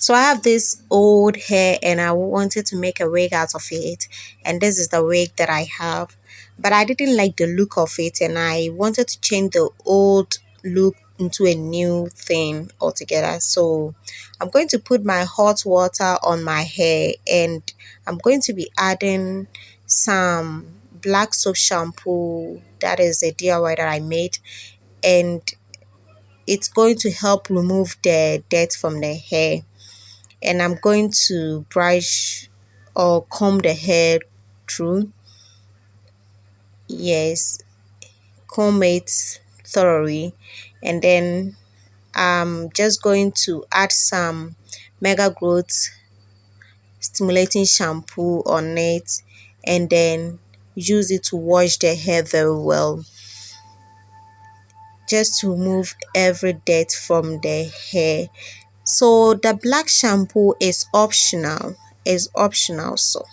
So I have this old hair and I wanted to make a wig out of it, and this is the wig that I have. But I didn't like the look of it and I wanted to change the old look into a new thing altogether. So I'm going to put my hot water on my hair and I'm going to be adding some black soap shampoo. That is a DIY that I made, and it's going to help remove the dirt from the hair. And I'm going to brush or comb the hair through. Yes, comb it thoroughly, and then I'm just going to add some mega growth stimulating shampoo on it and then use it to wash the hair very well, just to remove every dirt from the hair. So the black shampoo is optional, so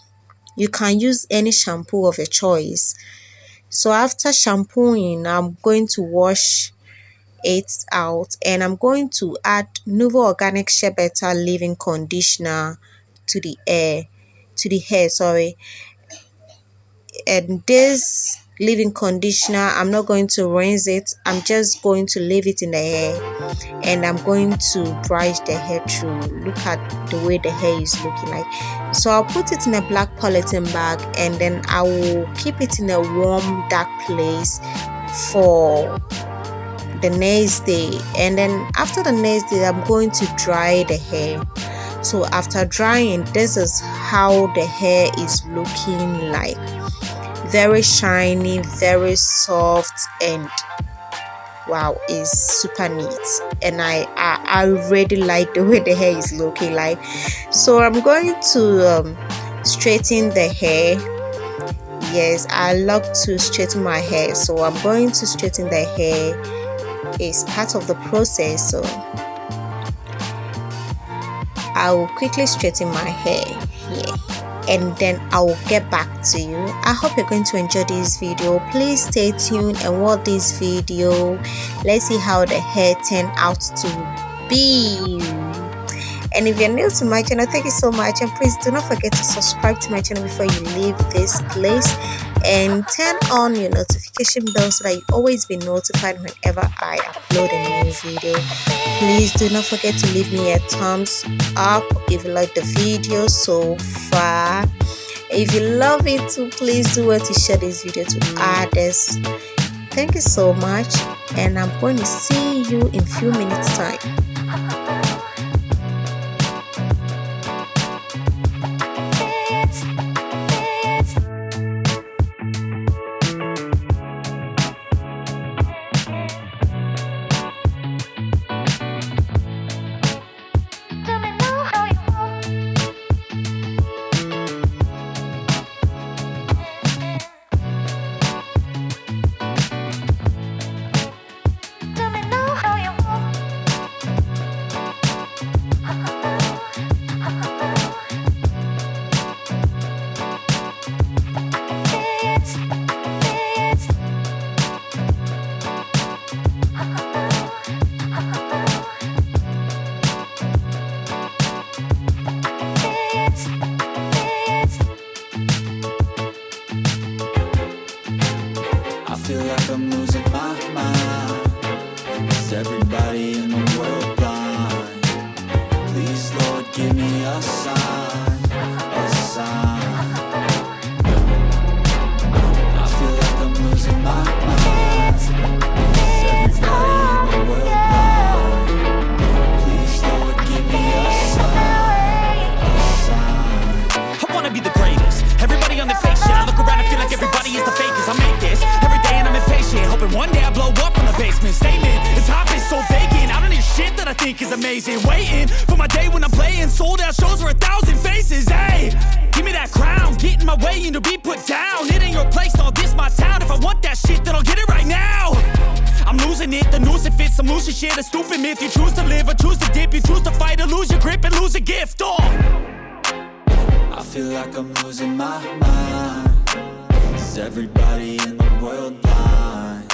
you can use any shampoo of your choice. So after shampooing, I'm going to wash it out and I'm going to add Nuvo Organic Shea Better leave-in conditioner to the hair, sorry. And this leave-in conditioner, I'm not going to rinse it, I'm just going to leave it in the hair and I'm going to brush the hair through. Look at the way the hair is looking like. So I'll put it in a black polythene bag and then I will keep it in a warm dark place for the next day, and then after the next day I'm going to dry the hair. So after drying, this is how the hair is looking like. Very shiny, very soft, and wow, it's super neat. And I really like the way the hair is looking like. So I'm going to straighten the hair. Yes, I love to straighten my hair, so I'm going to straighten the hair. It's part of the process, so I will quickly straighten my hair here and then I will get back to you. I hope you're going to enjoy this video. Please stay tuned and watch this video. Let's see how the hair turned out to be. And if you're new to my channel, thank you so much, and please do not forget to subscribe to my channel before you leave this place and turn on your notification bell so that you always be notified whenever I upload a new video. Please do not forget to leave me a thumbs up if you like the video so far. If you love it too, please do well to share this video to others. Thank you so much, and I'm going to see you in a few minutes time. I feel like I'm losing my mind. Is everybody in the world blind? Please, Lord, give me a sign, a sign. I feel like I'm losing my mind. Is everybody in the world blind? Please, Lord, give me a sign, a sign. I wanna be the greatest. Everybody on their face shit. I look around and feel like everybody is the fakest. I make this every day and I'm impatient, hoping one day I blow up from the basement. Statement, the top is so vacant. I don't hear shit that I think is amazing. Waiting for my day when I'm playing sold out shows for 1,000 faces. Hey, give me that crown, get in my way and to be put down. It ain't your place, all this my town. If I want that shit, then I'll get it right now. I'm losing it, the noose it fits. I'm losing shit, a stupid myth. You choose to live or choose to dip. You choose to fight or lose your grip and lose a gift. Oh, I feel like I'm losing my mind. Is everybody in the world blind?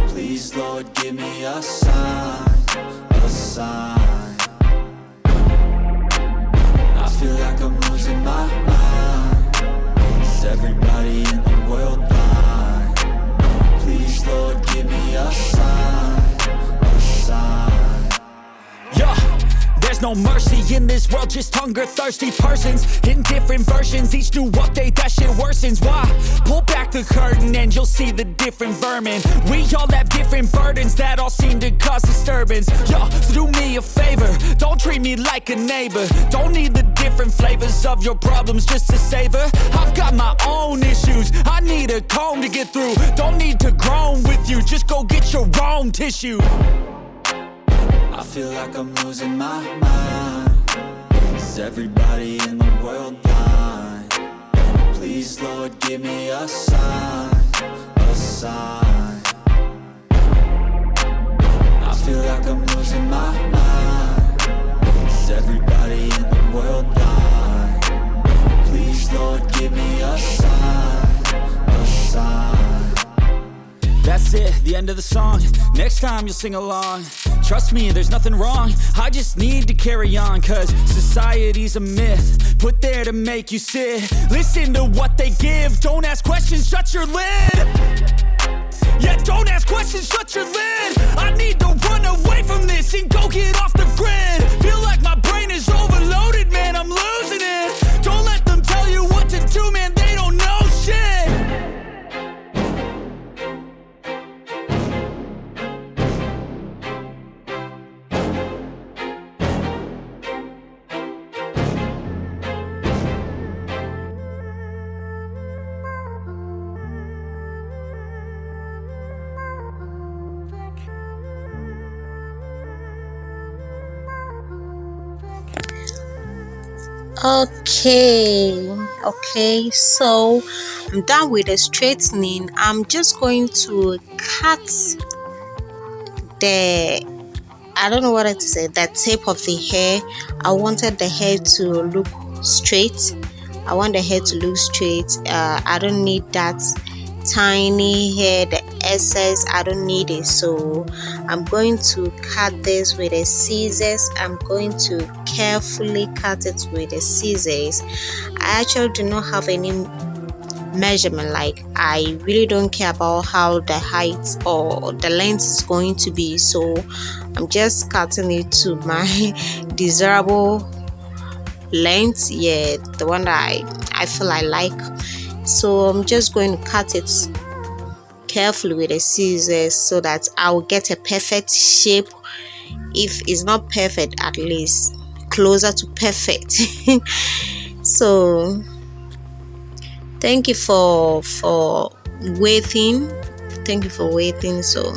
Please, Lord, give me a sign, a sign. feel like I'm losing my mind. Is everybody in the world blind? Please, Lord, give me a sign, a sign. Yeah, there's no mercy in this world, just hunger-thirsty persons in different versions. Each new update, that shit worsens. Why? Pull back the curtain and you'll see the different vermin. We all have different burdens that all seem to cause disturbance. Yo, so do me a favor, don't treat me like a neighbor. Don't need the different flavors of your problems just to savor. I've got my own issues, I need a comb to get through. Don't need to groan with you, just go get your own tissue. I feel like I'm losing my mind. Is everybody in the world blind? Please, Lord, give me a sign, a sign. I feel like I'm losing my mind. Is everybody in the world blind? Please, Lord, give me a sign, a sign. That's it, the end of the song. Next time you'll sing along. Trust me, there's nothing wrong. I just need to carry on, cause society's a myth put there to make you sit. Listen to what they give. Don't ask questions, shut your lid. Yeah, don't ask questions, shut your lid. I need to run away from this and go get off the grid. Feel like my brain is overloaded, man, I'm losing it. Don't let them tell you what to do, man, they don't know shit. Okay, so I'm done with the straightening. I'm just going to cut the, I don't know what to say, the tip of the hair. I wanted the hair to look straight. I want the hair to look straight. I don't need that tiny hair, the excess, I don't need it. So I'm going to cut this with the scissors. I'm going to carefully cut it with the scissors. I actually do not have any measurement, like I really don't care about how the height or the length is going to be, so I'm just cutting it to my desirable length, yeah, the one that I feel I like. So I'm just going to cut it carefully with the scissors so that I'll get a perfect shape. If it's not perfect, at least closer to perfect. So thank you for waiting. So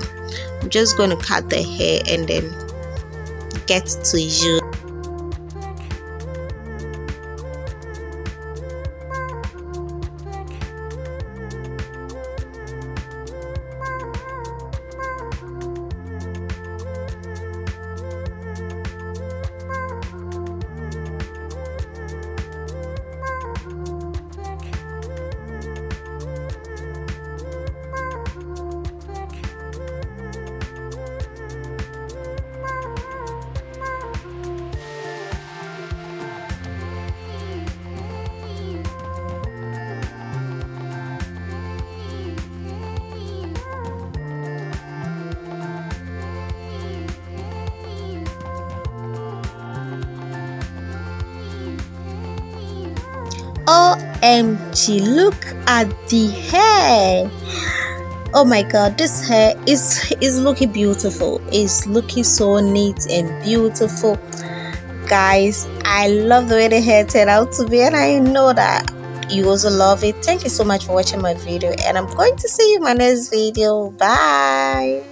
I'm just going to cut the hair and then get to you. OMG, look at the hair. Oh my god, this hair is looking beautiful. It's looking so neat and beautiful. Guys, I love the way the hair turned out to be, and I know that you also love it. Thank you so much for watching my video, and I'm going to see you in my next video. Bye.